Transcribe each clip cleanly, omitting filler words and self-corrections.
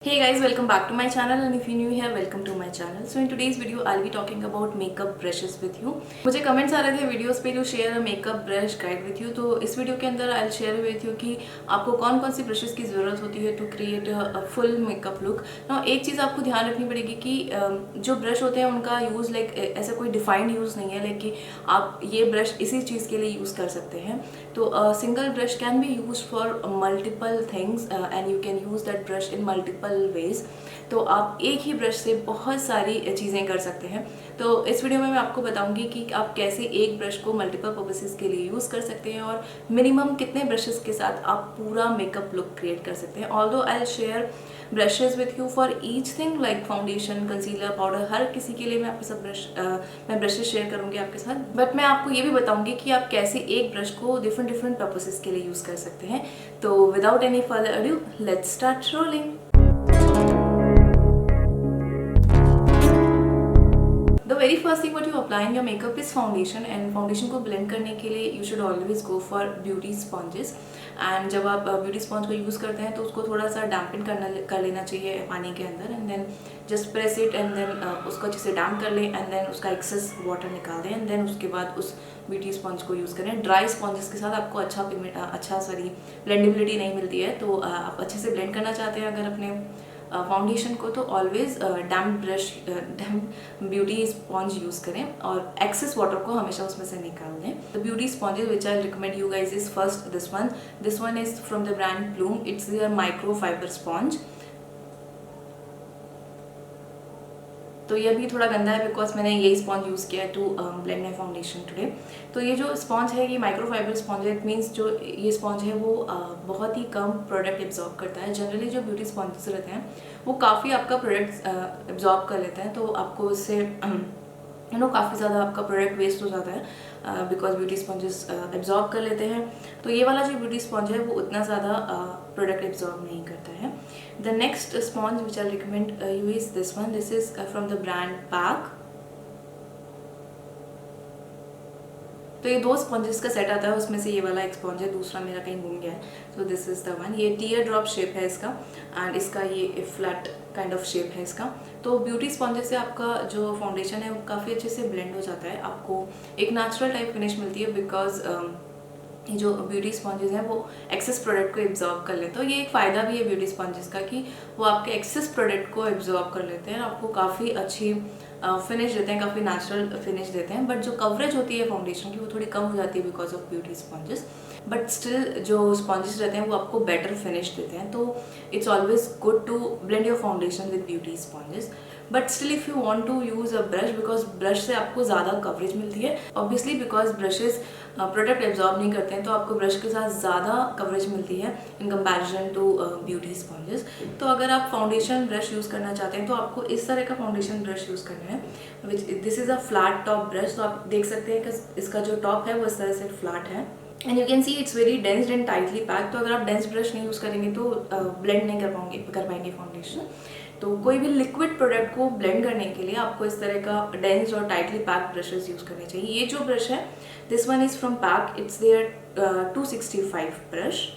Hey guys, welcome back to my channel and if you're new here, welcome to my channel. So in today's video, I'll be talking about makeup brushes with you. मुझे comments आ रहे थे videos पे to share a makeup brush guide with you, तो इस video के अंदर I'll share with you कि आपको कौन कौन सी ब्रशेस की ज़रूरत होती है to create a full makeup look. ना एक चीज़ आपको ध्यान रखनी पड़ेगी कि जो ब्रश होते हैं उनका यूज़ लाइक ऐसा कोई डिफाइंड यूज़ नहीं है, लाइक कि आप ये ब्रश इसी चीज़ के लिए यूज़ कर सकते हैं. तो single brush can be use for multiple things and you can use that brush in multiple ways. तो आप एक ही ब्रश से बहुत सारी चीज़ें कर सकते हैं. तो इस वीडियो में मैं आपको बताऊंगी कि आप कैसे एक ब्रश को मल्टीपल पर्पसेस के लिए यूज़ कर सकते हैं और मिनिमम कितने ब्रशेस के साथ आप पूरा मेकअप लुक क्रिएट कर सकते हैं. Although I will share brushes with you for each thing like foundation, concealer, powder, हर किसी के लिए मैं आपके साथ मैं ब्रशेज शेयर करूंगी आपके साथ. बट मैं आपको ये भी बताऊंगी कि आप कैसे एक ब्रश को डिफरेंट पर्पसेस के लिए यूज़ कर सकते हैं. तो without any further adieu, let's start rolling. Very first thing what you apply in your makeup is foundation. And foundation को ब्लेंड करने के लिए you should always go for beauty sponges. And जब आप ब्यूटी स्पॉन्ज को use करते हैं तो उसको थोड़ा सा डैम्पन कर लेना चाहिए पानी के अंदर. And then just press it and then उसको अच्छे से डैम्प कर लें एंड देन उसका एक्सेस वाटर निकाल दें. एंड देन उसके बाद उस ब्यूटी स्पॉन्ज को यूज़ करें. ड्राई स्पॉन्जेस के साथ आपको अच्छा ब्लेंडेबिलिटी नहीं मिलती है. तो आप अच्छे से ब्लेंड करना चाहते हैं अगर अपने फाउंडेशन को, तो ऑलवेज डैम्प ब्यूटी स्पॉन्ज यूज़ करें और एक्सेस वाटर को हमेशा उसमें से निकाल दें. The beauty sponges which I recommend you guys is first this one is from the brand Plume. It's their microfiber sponge. तो ये भी थोड़ा गंदा है बिकॉज मैंने यही स्पॉन्ज यूज़ किया है to blend my foundation today. तो ये जो स्पॉन्ज है ये माइक्रोफाइबर स्पॉन्ज है. इट मीन्स जो ये स्पॉन्ज है वो बहुत ही कम प्रोडक्ट एब्जॉर्ब करता है. जनरली जो ब्यूटी स्पॉन्जेस रहते हैं वो काफ़ी आपका प्रोडक्ट एब्जॉर्ब कर लेते हैं. तो आपको इससे काफ़ी ज़्यादा आपका प्रोडक्ट वेस्ट हो जाता है बिकॉज ब्यूटी स्पॉन्जेस एब्जॉर्ब कर लेते हैं. तो ये वाला जो ब्यूटी स्पॉन्ज है वो उतना ज़्यादा प्रोडक्ट एब्जॉर्ब नहीं करता है. The next sponge which I recommend you is this one. This is from the brand pack. तो ये दो स्पॉन्जेस का सेट आता है, उसमें से ये वाला एक स्पॉन्ज है, दूसरा मेरा कहीं घूम गया है. So this is the one. ये टीयर ड्रॉप शेप है इसका एंड इसका ये फ्लैट काइंड ऑफ शेप है इसका. तो ब्यूटी स्पॉन्जेस से आपका जो फाउंडेशन है वो काफ़ी अच्छे से ब्लेंड हो जाता है. आपको एक नेचुरल टाइप फिनिश मिलती है बिकॉज ये जो ब्यूटी स्पॉन्जेस हैं वो एक्सेस प्रोडक्ट को एब्जॉर्ब कर लेते हैं. तो ये एक फ़ायदा भी है ब्यूटी स्पॉन्जेस का कि वो आपके एक्सेस प्रोडक्ट को एब्जॉर्ब कर लेते हैं और आपको काफ़ी अच्छी फिनिश देते हैं, काफ़ी नेचुरल फिनिश देते हैं. बट जो कवरेज होती है फाउंडेशन की वो थोड़ी कम हो जाती है because of beauty sponges. But still जो स्पॉन्जेस रहते हैं वो आपको बेटर फिनिश देते हैं. तो it's always good to blend your foundation with beauty sponges. But still if you want to use a brush, because brush से आपको ज़्यादा कवरेज मिलती है. Obviously because brushes product absorb नहीं करते हैं तो आपको ब्रश के साथ ज़्यादा कवरेज मिलती है in comparison to beauty sponges. तो अगर आप फाउंडेशन ब्रश यूज़ करना चाहते हैं तो आपको इस तरह का फाउंडेशन ब्रश यूज़ करना है. This is a flat top brush. तो आप देख सकते हैं कि इसका जो टॉप है वो इस तरह से फ्लैट है and you can see it's very densed and tightly pack. तो अगर आप डेंस ब्रश नहीं यूज़ करेंगे तो ब्लेंड नहीं कर पाएंगे फाउंडेशन. तो कोई भी लिक्विड प्रोडक्ट को ब्लेंड करने के लिए आपको इस तरह का डेंस और टाइटली पैक्ड ब्रशेस यूज़ करने चाहिए. ये जो ब्रश है this one is from PAC. It's their 265 brush.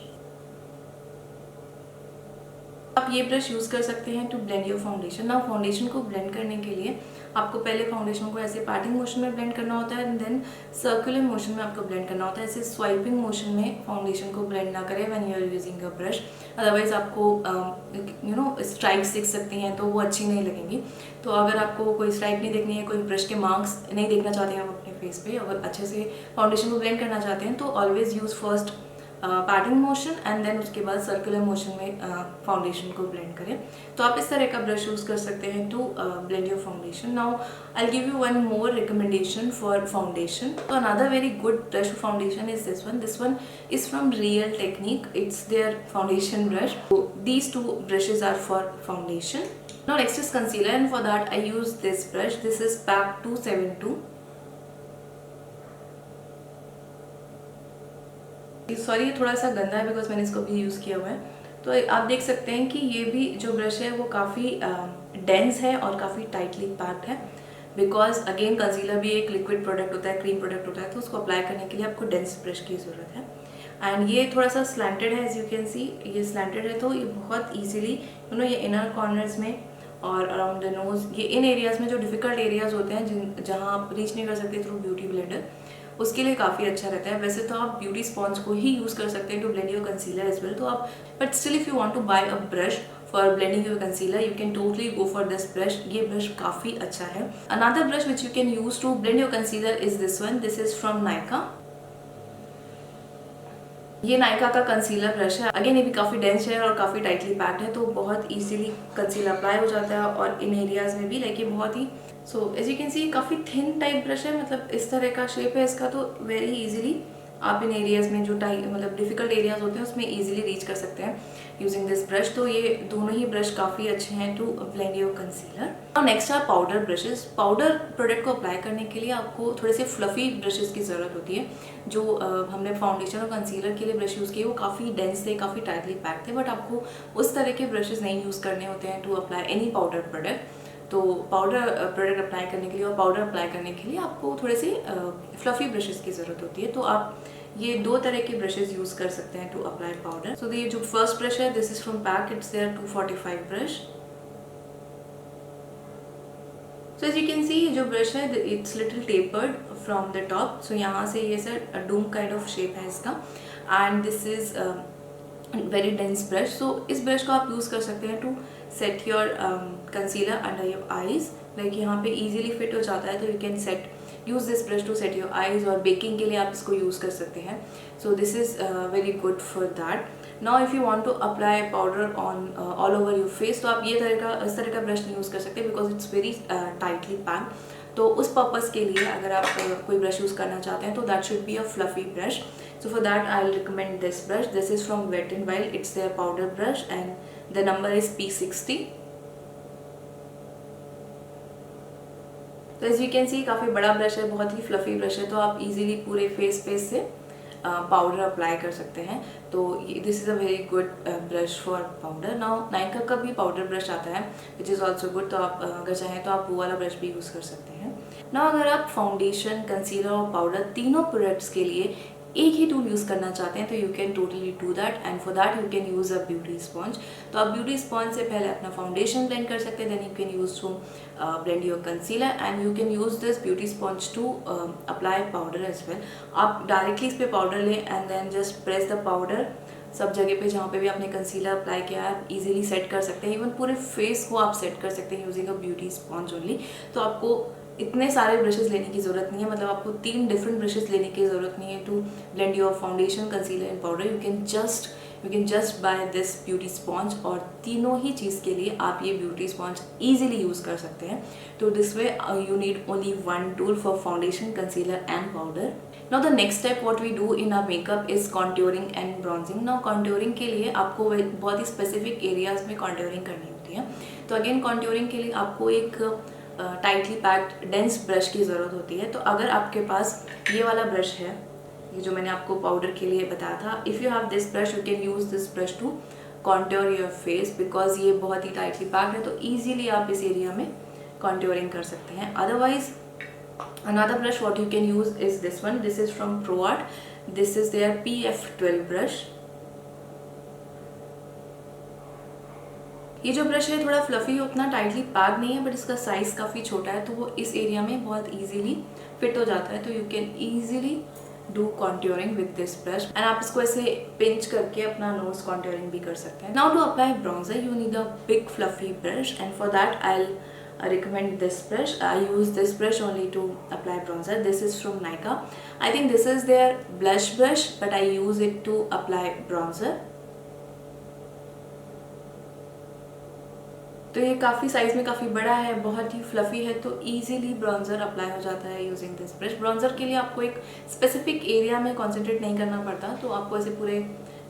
आप ये ब्रश यूज़ कर सकते हैं टू ब्लेंड योर फाउंडेशन. ना फाउंडेशन को ब्लेंड करने के लिए आपको पहले फाउंडेशन को ऐसे पैटिंग मोशन में ब्लेंड करना होता है एंड देन सर्कुलर मोशन में आपको ब्लेंड करना होता है. ऐसे स्वाइपिंग मोशन में फाउंडेशन को ब्लेंड ना करें when you are using a brush. Otherwise आपको स्ट्राइक्स दिख सकती हैं तो वो अच्छी नहीं लगेंगी. तो अगर आपको कोई स्ट्राइक नहीं देखनी है, कोई ब्रश के मार्क्स नहीं देखना चाहते हैं आप अपने फेस पे, अगर अच्छे से फाउंडेशन को ब्लेंड करना चाहते हैं तो always use first patting motion and then उसके बाद सर्कुलर मोशन में फाउंडेशन को ब्लेंड करें. तो आप इस तरह का ब्रश यूज़ कर सकते हैं to blend your foundation. Now I give you one more recommendation for foundation. तो another very good brush for foundation is this one. This one is from Real Technique. It's their foundation brush. These two brushes are for foundation. Now next is concealer and for that I use this brush. This is PAC 272. Sorry ये थोड़ा सा गंदा है because मैंने इसको भी use किया हुआ है. तो आप देख सकते हैं कि ये भी जो ब्रश है वो काफ़ी डेंस है और काफ़ी टाइटली पैक्ड है बिकॉज अगेन कंसीलर भी एक लिक्विड प्रोडक्ट होता है, क्रीम प्रोडक्ट होता है. तो उसको अप्लाई करने के लिए आपको डेंस ब्रश की ज़रूरत है. एंड ये थोड़ा सा स्लैंटेड है, एज यू कैन सी ये स्लैंटेड है, तो ये बहुत ईजिली ये इनर कॉर्नर्स में और अराउंड द नोज, ये इन एरियाज में जो डिफिकल्ट एरियाज होते हैं जहाँ आप रीच नहीं कर सकते थ्रू ब्यूटी ब्लेंडर, उसके लिए काफ़ी अच्छा रहता है। वैसे तो आप ब्यूटी स्पॉन्ज को ही यूज़ कर सकते हैं to blend your concealer as well, तो आप but still if you want to buy a brush for blending your concealer you can totally go for this brush. ये ब्रश काफ़ी अच्छा है। Another brush which you can use to blend your concealer is this one. This is from Nykaa. ये नायका का concealer brush है। Again ये भी काफ़ी डेंस है और काफ़ी टाइटली पैक्ड है, तो बहुत इजीली कंसीलर अप्लाई हो जाता है और इन एरियाज में भी लाइक ये बहुत ही so as you can see काफ़ी थिन टाइप ब्रश है, मतलब इस तरह का शेप है इसका, तो वेरी इजीली आप इन एरियाज में जो मतलब डिफिकल्ट एरियाज होते हैं उसमें इजीली रीच कर सकते हैं यूजिंग दिस ब्रश। तो ये दोनों ही ब्रश काफ़ी अच्छे हैं टू ब्लेंड योर कंसीलर। और next are powder brushes. Powder product को अप्लाई करने के लिए आपको थोड़े से फ्लफी ब्रशेस की ज़रूरत होती है। जो हमने फाउंडेशन और कंसीलर के लिए ब्रश यूज़ किए वो काफ़ी डेंस थे, काफ़ी टाइटली पैक थे, बट आपको उस तरह के ब्रशेस नहीं यूज़ करने होते हैं to apply any powder product. तो पाउडर प्रोडक्ट अप्लाई करने के लिए और पाउडर अप्लाई करने के लिए आपको थोड़े से फ्लफी ब्रशेस की ज़रूरत होती है। तो आप ये दो तरह के ब्रशेस यूज़ कर सकते हैं टू अप्लाई पाउडर। सो ये जो फर्स्ट ब्रश है this is from PAC, it's their 245 brush. So as you can see जो ब्रश है it's little tapered from the top. So यहाँ से ये सर डूम काइंड ऑफ शेप है इसका and this is very dense brush. So इस brush को आप यूज़ कर सकते हैं to set your concealer under your eyes. Like यहाँ पे इजीली फिट हो जाता है, तो you can use this brush to set your eyes, और बेकिंग के लिए आप इसको यूज़ कर सकते हैं। So this is very good for that. Now if you want to apply powder on all over your face, तो आप ये इस तरह का ब्रश नहीं यूज़ कर सकते because it's very tightly packed. तो उस पर्पज़ के लिए अगर आप कोई ब्रश यूज़ करना चाहते हैं तो that should be a fluffy brush. So for that I'll recommend this brush. This is from Wet n Wild. It's their powder brush and the number is P60. तो as you can see काफ़ी बड़ा brush है, बहुत ही fluffy brush है, तो आप easily पूरे face से पाउडर अप्लाई कर सकते हैं। तो this is a very good brush for powder. Now Nykaa का भी पाउडर ब्रश आता है विच इज़ ऑल्सो गुड, तो आप अगर चाहें तो आप वो वाला ब्रश भी यूज़ कर सकते हैं। नाउ अगर आप फाउंडेशन, कंसीलर और पाउडर तीनों प्रोडक्ट्स के लिए एक ही टूल यूज़ करना चाहते हैं तो you can totally do that, and for that you can use a beauty sponge. तो आप ब्यूटी स्पॉन्ज से पहले अपना फाउंडेशन ब्लेंड कर सकते हैं, then you can use to blend your concealer and you can use this beauty sponge to apply powder as well. आप directly इस पर पाउडर लें and then just press the powder सब जगह पे जहाँ पे भी आपने कंसीलर अप्लाई किया है आप इजीली सेट कर सकते हैं। इवन पूरे फेस को आप सेट कर सकते हैं using a beauty sponge only. तो आपको इतने सारे ब्रशेस लेने की ज़रूरत नहीं है, मतलब आपको 3 डिफरेंट ब्रशेस लेने की ज़रूरत नहीं है to blend your foundation, concealer and powder. You can just buy this beauty sponge, और तीनों ही चीज़ के लिए आप ये ब्यूटी स्पॉन्ज ईजिली यूज़ कर सकते हैं। तो this way you need only one tool for foundation, concealer and powder. Now the next step what we do in our makeup is contouring and bronzing. Now contouring के लिए आपको बहुत ही specific areas में कॉन्ट्योरिंग करनी होती है। तो अगेन कॉन्ट्योरिंग के लिए आपको एक टाइटली पैक्ड डेंस ब्रश की ज़रूरत होती है। तो अगर आपके पास ये वाला ब्रश है, ये जो मैंने आपको पाउडर के लिए बताया था, if you have this brush you can use this brush to contour your face because ये बहुत ही टाइटली पैक्ड है, तो ईजिली आप इस एरिया में कॉन्ट्योरिंग कर सकते हैं। Otherwise another brush what you can use is this one. This is from Proarte. This is their PF12 brush. ये जो ब्रश है थोड़ा फ्लफी, उतना टाइटली पैक नहीं है, बट इसका साइज़ काफ़ी छोटा है, तो वो इस एरिया में बहुत इजीली फिट हो जाता है। तो you can easily do contouring with this brush and आप इसको ऐसे पिंच करके अपना नोज कॉन्ट्योरिंग भी कर सकते हैं। Now to apply bronzer you need a big fluffy brush and for that I recommend this brush. I use this brush only to apply bronzer. This is from Nykaa. I think this is their blush brush, but I use it to apply bronzer. तो ये काफ़ी size में काफ़ी बड़ा है, बहुत ही fluffy है, तो ईजिली ब्रॉन्ज़र अप्लाई हो जाता है यूजिंग दिस ब्रश। ब्रॉन्ज़र के लिए आपको एक स्पेसिफिक एरिया में कॉन्सेंट्रेट नहीं करना पड़ता, तो आपको ऐसे पूरे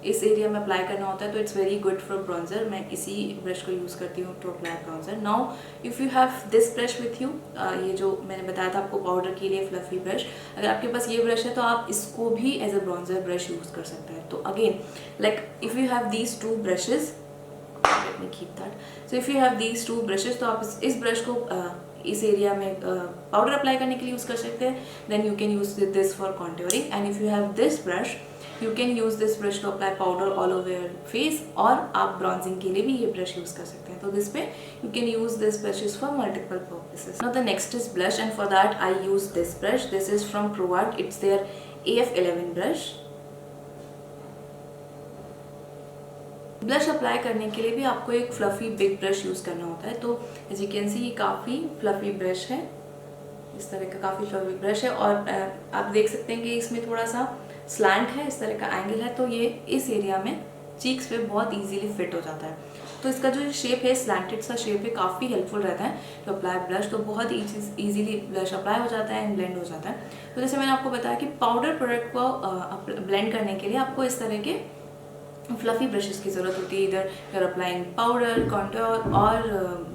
इस एरिया में अप्लाई करना होता है, तो it's very good for bronzer. मैं इसी ब्रश को यूज़ करती हूँ to apply bronzer. Now if you have this brush with you, ये जो मैंने बताया था आपको पाउडर के लिए फ्लफ़ी ब्रश, अगर आपके पास ये ब्रश है तो आप इसको भी as a bronzer brush use कर सकते हैं। तो again like if you have these 2 brushes, let me keep that. So if you have these 2 brushes, तो आप इस ब्रश को इस एरिया में पाउडर अप्लाई करने के लिए यूज़ कर सकते हैं। Then you can use this for contouring and if you have this brush you can use this brush to apply powder all over your face, और आप ब्रॉन्जिंग के लिए भी ये ब्रश यूज़ कर सकते हैं. तो दिस पे you can use this brushes for multiple purposes. Now the next is blush, and for that I use this brush. This is from ProArt. It's their AF11 brush. Blush apply करने के लिए भी आपको एक fluffy big brush use करना होता है. तो एज यू कैन सी ये काफ़ी फ्लफी ब्रश है, इस तरह का काफ़ी फ्लफी ब्रश है, और आप देख सकते हैं कि इसमें थोड़ा सा स्लैंट है, इस तरह का एंगल है, तो ये इस एरिया में चीक्स पे बहुत इजीली फिट हो जाता है. तो इसका जो शेप है, स्लैंटेड सा शेप है, काफ़ी हेल्पफुल रहता है टू अप्लाई ब्लश. तो बहुत ईजीली ब्लश अप्लाई हो जाता है एंड ब्लेंड हो जाता है. तो जैसे मैंने आपको बताया कि पाउडर प्रोडक्ट को ब्लेंड करने के लिए आपको इस तरह के फ्लफी ब्रशेस की ज़रूरत होती है. इधर यूर अप्लाइंग पाउडर, कॉन्टोर और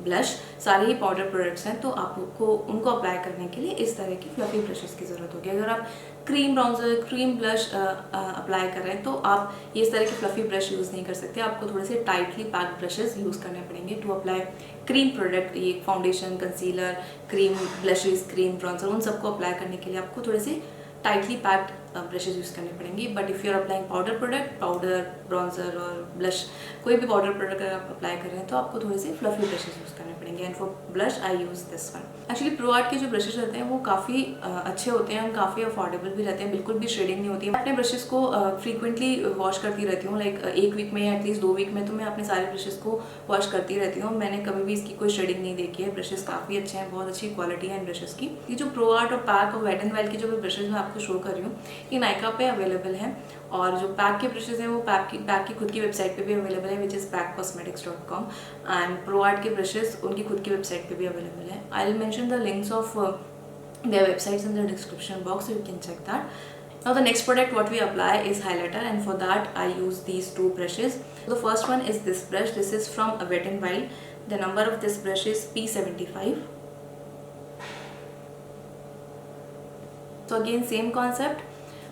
ब्लश, सारे ही पाउडर प्रोडक्ट्स हैं, तो आपको उनको अप्लाई करने के लिए इस तरह की फ्लफी ब्रशेस की ज़रूरत होगी. अगर आप cream bronzer, cream blush apply कर रहे हैं तो आप ये इस तरह के फ्लफी ब्रश यूज़ नहीं कर सकते. आपको थोड़े से टाइटली पैक्ड ब्रशेस यूज़ करने पड़ेंगे टू अप्लाई क्रीम प्रोडक्ट. ये foundation, concealer, cream blushes, cream bronzer, उन सबको अप्लाई करने के लिए आपको थोड़े से टाइटली पैक्ड ब्रशेज यूज़ करने पड़ेंगे. But if you are applying powder product, powder, bronzer और ब्लश, कोई भी पाउडर प्रोडक्ट अगर आप अप्लाई कर रहे हैं तो आपको थोड़े से फ्लफी ब्रशेज यूज़ करने पड़ेंगे. And for blush I use this one. Actually ProArt के जो ब्रशेज रहते हैं वो काफ़ी अच्छे होते हैं, काफ़ी अफोर्डेबल भी रहते हैं, बिल्कुल भी शेडिंग नहीं होती है. मैं अपने ब्रशेज को फ्रीक्वेंटली वॉश करती रहती हूँ, लाइक एक वीक में या एटलीस्ट 2 वीक में तो मैं अपने सारे ब्रशेज को वॉश करती रहती हूँ. मैंने कभी भी इसकी कोई शेडिंग नहीं देखी है. ब्रशेज काफ़ी अच्छे हैं, बहुत अच्छी क्वालिटी है इन ब्रशेज की. ये जो ProArt और पैक और वेट एंड वाइल्ड के जो ब्रशेज मैं आपको शो कर रही हूँ, ये नायका पे अवेलेबल है, और जो पैक के ब्रशेज हैं वो पैक की खुद की वेबसाइट पे भी अवेलेबल है, which is packcosmetics.com. And ProArt के ब्रशेज उनकी खुद की वेबसाइट पे भी अवेलेबल है. I will mention the links of their websites in the description box, so you can check that. Now the next product what we apply is highlighter, and for that I use these two brushes. So the first one is this brush. This is from Wet n Wild. The number of this brush is P75. So again same concept.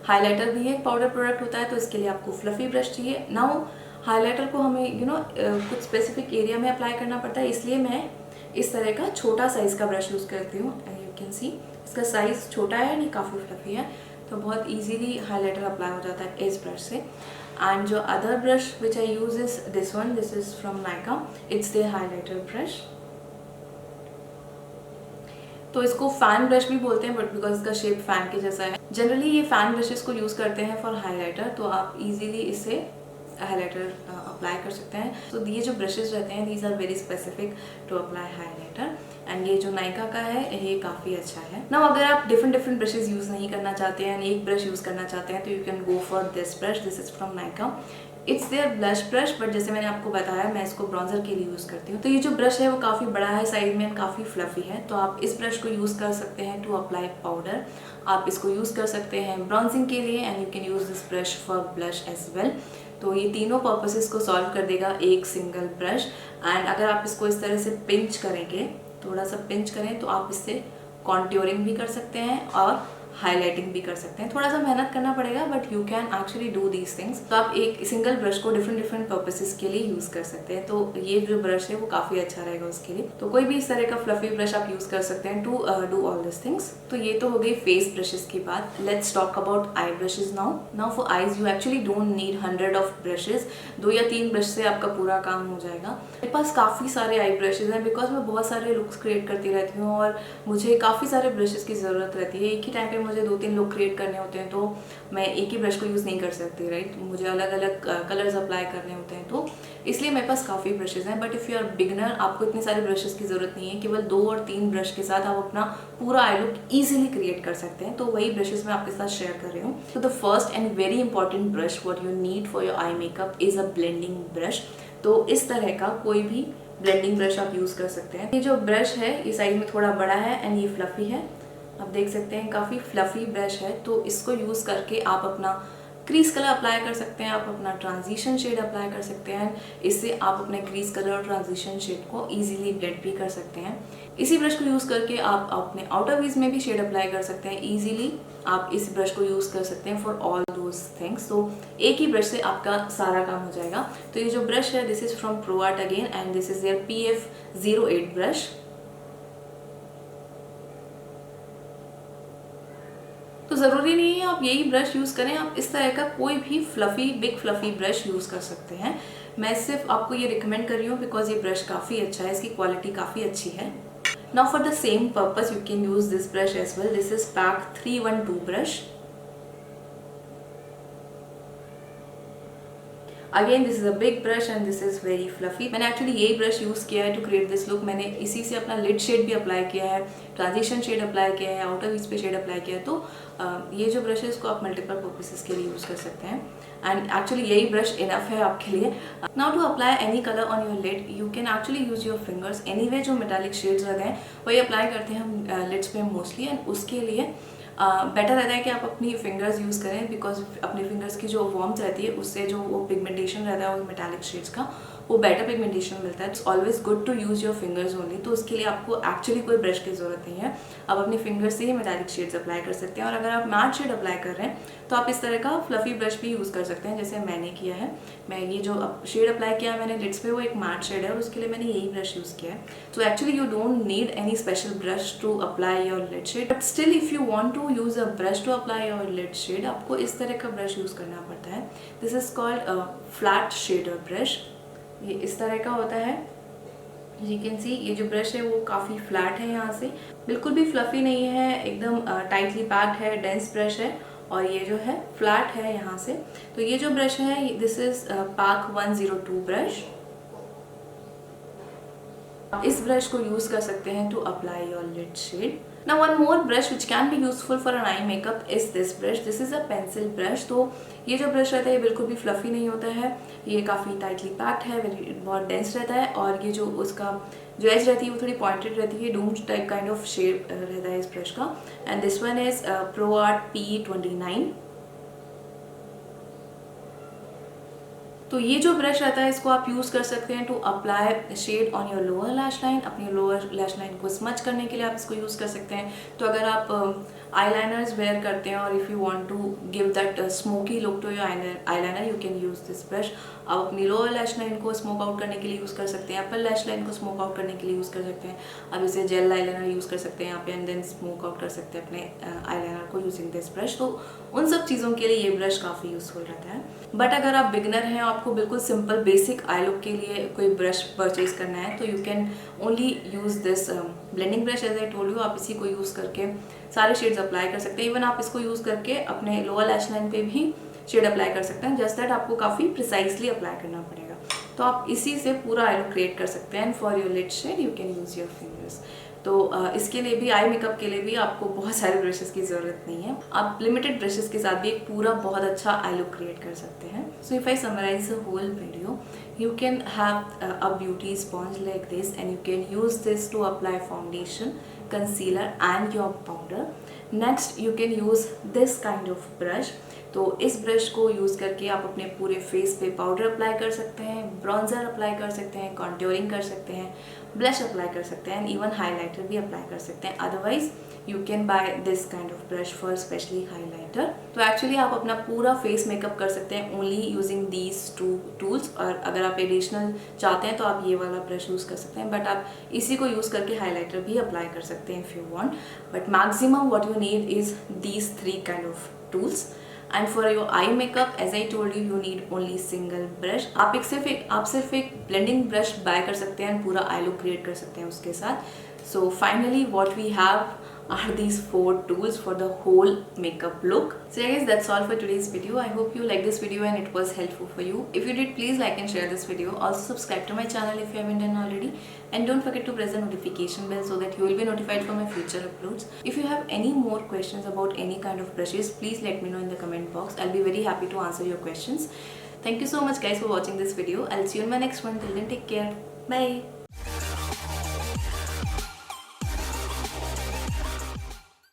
Highlighter भी एक powder product होता है, तो इसके लिए आपको fluffy brush चाहिए. Now highlighter को हमें कुछ स्पेसिफिक एरिया में अप्लाई करना पड़ता है, इसलिए मैं इस तरह का छोटा साइज़ का ब्रश यूज़ करती हूँ. यू कैन सी इसका साइज़ छोटा है, नहीं काफ़ी फ्लफी है, तो बहुत इजीली हाइलाइटर अप्लाई हो जाता है इस ब्रश से. एंड जो other brush which I use is this one. This is from Nykaa. It's the highlighter brush. तो इसको फैन ब्रश भी बोलते हैं, बट बिकॉज इसका शेप फैन के जैसा है. जनरली ये फैन ब्रशेस को यूज़ करते हैं फॉर हाइलाइटर, तो आप इजीली इससे हाइलाइटर अप्लाई कर सकते हैं. तो ये जो ब्रशेस रहते हैं, these are very specific to apply highlighter. And ये जो नायका का है ये काफ़ी अच्छा है. ना अगर आप डिफरेंट ब्रशेस यूज़ नहीं करना चाहते हैं, एक ब्रश यूज़ करना चाहते हैं, तो you can go for this brush. This is from Nykaa. It's their blush brush, but जैसे मैंने आपको बताया मैं इसको ब्राउन्जर के लिए यूज़ करती हूँ. तो ये जो ब्रश है वो काफ़ी बड़ा है साइज में, काफ़ी फ्लफी है, तो आप इस ब्रश को यूज़ कर सकते हैं टू अप्लाई पाउडर. आप इसको यूज़ कर सकते हैं ब्राउन्जिंग के लिए, and you can use this brush for blush as well. तो ये तीनों पर्पसेस को सॉल्व कर देगा एक सिंगल ब्रश. एंड अगर आप इसको इस तरह से पिंच करेंगे, थोड़ा सा पिंच करें, तो आप इससे कॉन्ट्योरिंग भी कर सकते हैं और हाईलाइटिंग भी कर सकते हैं. थोड़ा सा मेहनत करना पड़ेगा, but you can actually do these things. तो आप एक सिंगल ब्रश को डिफरेंट पर्पसेस के लिए यूज़ कर सकते हैं. तो ये जो ब्रश है वो काफ़ी अच्छा रहेगा उसके लिए. तो कोई भी इस तरह का फ्लफी ब्रश आप यूज़ कर सकते हैं to do all this things. तो ये तो हो गई फेस ब्रशेस की बात. Let's talk about eye brushes now for eyes you actually don't need 100 of brushes. 2 या 3 ब्रश से आपका पूरा काम हो जाएगा. मेरे पास काफ़ी सारे आई ब्रशेज हैं, बिकॉज मैं बहुत सारे लुक्स क्रिएट करती रहती हूँ और मुझे काफ़ी सारे ब्रशेज की ज़रूरत रहती है. एक ही टाइम पे मुझे 2-3 लुक क्रिएट करने होते हैं, तो मैं एक ही ब्रश को यूज़ नहीं कर सकती, राइट. मुझे अलग अलग कलर्स अप्लाई करने होते हैं, तो इसलिए मेरे पास काफ़ी ब्रशेज हैं. But if you are beginner, आपको इतने सारे ब्रशेज की ज़रूरत नहीं है. केवल 2 और 3 ब्रश के साथ आप अपना पूरा आई लुक ईजिली क्रिएट कर सकते हैं. तो वही ब्रशेज मैं आपके साथ शेयर कर रही हूँ. तो the first and very important brush what you need for your eye makeup is a blending brush. तो इस तरह का कोई भी ब्लेंडिंग ब्रश आप यूज़ कर सकते हैं. ये जो ब्रश है ये साइज में थोड़ा बड़ा है एंड ये फ्लफी है. आप देख सकते हैं काफ़ी फ्लफी ब्रश है. तो इसको यूज़ करके आप अपना क्रीज कलर अप्लाई कर सकते हैं, आप अपना ट्रांजिशन शेड अप्लाई कर सकते हैं. इससे आप अपने क्रीज कलर और ट्रांजिशन शेड को इजीली ब्लेंड भी कर सकते हैं. इसी ब्रश को यूज़ करके आप अपने आउटर वीज में भी शेड अप्लाई कर सकते हैं इजीली. आप इस ब्रश को यूज़ कर सकते हैं फॉर ऑल दोज थिंग्स. तो एक ही ब्रश से आपका सारा काम हो जाएगा. तो ये जो ब्रश है this is from ProArt again, and this is their PF08 brush. तो ज़रूरी नहीं है आप यही ब्रश यूज़ करें, आप इस तरह का कोई भी बिग फ्लफ़ी ब्रश यूज़ कर सकते हैं। मैं सिर्फ आपको ये रिकमेंड कर रही हूँ बिकॉज ये ब्रश काफ़ी अच्छा है, इसकी क्वालिटी काफ़ी अच्छी है। Now for the same purpose you can use this brush as well. This is pack 312 brush. Again this is a big brush and this is very fluffy. मैंने एक्चुअली यही ब्रश यूज़ किया है to create this look. मैंने इसी से अपना lid shade भी apply किया है, ट्रांजिशन शेड अप्लाई किया है, आउटर वीज पे शेड अप्लाई किया है। तो ये जो ब्रश है इसको आप मल्टीपल पर्पसेस के लिए यूज़ कर सकते हैं एंड एक्चुअली यही ब्रश इनफ है आपके लिए। Now to apply any colour on your lid you can actually use your fingers. Anyway जो मेटालिक शेड्स रहते हैं वही अप्लाई करते हैं हम लिड्स पे मोस्टली, एंड उसके लिए बेटर रहता है कि आप अपनी फिंगर्स यूज़ करें बिकॉज अपनी फिंगर्स की जो वार्मथ रहती है उससे जो वो पिगमेंटेशन रहता है उस मेटालिक शेड्स का वो बेटर पिगमेंटेशन मिलता है। It's always good to use your fingers only. तो उसके लिए आपको एक्चुअली कोई ब्रश की ज़रूरत नहीं है, आप अपनी फिंगर्स से ही मेटालिक शेड्स अप्लाई कर सकते हैं। और अगर आप मैट शेड अप्लाई कर रहे हैं तो आप इस तरह का फ्लफी ब्रश भी यूज़ कर सकते हैं जैसे मैंने किया है। मैं ये जो शेड अप्लाई किया है मैंने लिड्स पे वो एक मैट शेड है और उसके लिए मैंने यही ब्रश यूज़ किया है। So actually you don't need any special brush to apply your lid shade, but still if you want to use a brush to apply your lid shade आपको इस तरह का ब्रश यूज़ करना पड़ता है। This is called flat shader brush. ये इस तरह का होता है। यू कैन सी ये जो ब्रश है वो काफ़ी फ्लैट है, यहाँ से बिल्कुल भी फ्लफी नहीं है, एकदम टाइटली पैक्ड है, डेंस ब्रश है और ये जो है फ्लैट है यहाँ से। तो ये जो ब्रश है दिस इज पाक 102 ब्रश। आप इस ब्रश को यूज कर सकते हैं to apply your lid shade. Now one more brush which can be useful for an eye makeup is this brush. This is a pencil brush. तो ये जो ब्रश रहता है ये बिल्कुल भी फ्लफी नहीं होता है, ये काफ़ी टाइटली पैक्ड है, बहुत डेंस रहता है और ये जो उसका जो एज रहती है वो थोड़ी पॉइंटेड रहती है, doomed type kind of shape रहता है इस ब्रश का। And this one is pro art P29। तो ये जो ब्रश रहता है इसको आप यूज़ कर सकते हैं to apply shade on your lower lash line. अपनी लोअर लैश लाइन को स्मच करने के लिए आप इसको यूज़ कर सकते हैं। तो अगर आप आईलाइनर्स वेयर करते हैं और if you want to give that smoky look to your eyeliner you can use this brush. आप अपनी लोअर लैश लाइन को स्मोक आउट करने के लिए यूज़ कर सकते हैं, अपर लैश लाइन को स्मोक आउट करने के लिए यूज़ कर सकते हैं। आप इसे जेल आईलाइनर यूज़ कर सकते हैं यहाँ पे एंड देन स्मोक आउट कर सकते हैं अपने आईलाइनर को यूजिंग दिस ब्रश। तो उन सब चीज़ों के लिए ये ब्रश काफ़ी यूज़फुल रहता है। बट अगर आप बिगनर हैं, आपको बिल्कुल सिंपल बेसिक आई लुक के लिए कोई ब्रश परचेज करना है तो you can only use this blending brush as I told you. आप इसी को यूज़ करके सारे शेड्स अप्लाई कर सकते हैं। इवन आप इसको यूज़ करके अपने लोअर लैश लाइन पे भी शेड अप्लाई कर सकते हैं, जस्ट दैट आपको काफ़ी प्रिसाइजली अप्लाई करना पड़ेगा। तो आप इसी से पूरा आई लुक क्रिएट कर सकते हैं। And for your lid shade you can use your fingers. तो इसके लिए भी आई मेकअप के लिए भी आपको बहुत सारे ब्रशेस की ज़रूरत नहीं है, आप लिमिटेड ब्रशेस के साथ भी एक पूरा बहुत अच्छा आई लुक क्रिएट कर सकते हैं। So if I summarise the whole video, you can have a beauty sponge like this and you can use this to apply foundation, concealer and your powder. Next you can use this kind of brush. तो इस brush को use करके आप अपने पूरे face पे powder apply कर सकते हैं, ब्रॉन्जर अप्लाई कर सकते हैं, कॉन्ट्योरिंग कर सकते हैं, ब्लश अप्लाई कर सकते हैं एंड इवन हाइलाइटर भी अप्लाई कर सकते हैं। Otherwise you can by this kind of brush for specially highlighter. तो एक्चुअली आप अपना पूरा फेस मेकअप कर सकते हैं only using these two tools. और अगर आप एडिशनल चाहते हैं तो आप ये वाला ब्रश यूज़ कर सकते हैं, बट आप इसी को यूज़ करके हाइलाइटर भी अप्लाई कर सकते हैं if you want. But maximum what you need is these 3 kind of tools. And for your eye makeup as I told you need only single brush. आप सिर्फ एक ब्लेंडिंग ब्रश बाय कर सकते हैं, पूरा आई लुक क्रिएट कर सकते हैं उसके साथ। So finally what we have are these 4 tools for the whole makeup look. So yeah guys, that's all for today's video. I hope you liked this video and it was helpful for you. If you did, please like and share this video. Also subscribe to my channel if you haven't done already, and don't forget to press the notification bell so that you will be notified for my future uploads. If you have any more questions about any kind of brushes, please let me know in the comment box. I'll be very happy to answer your questions. Thank you so much guys for watching this video. I'll see you in my next one. Till then, take care. Bye.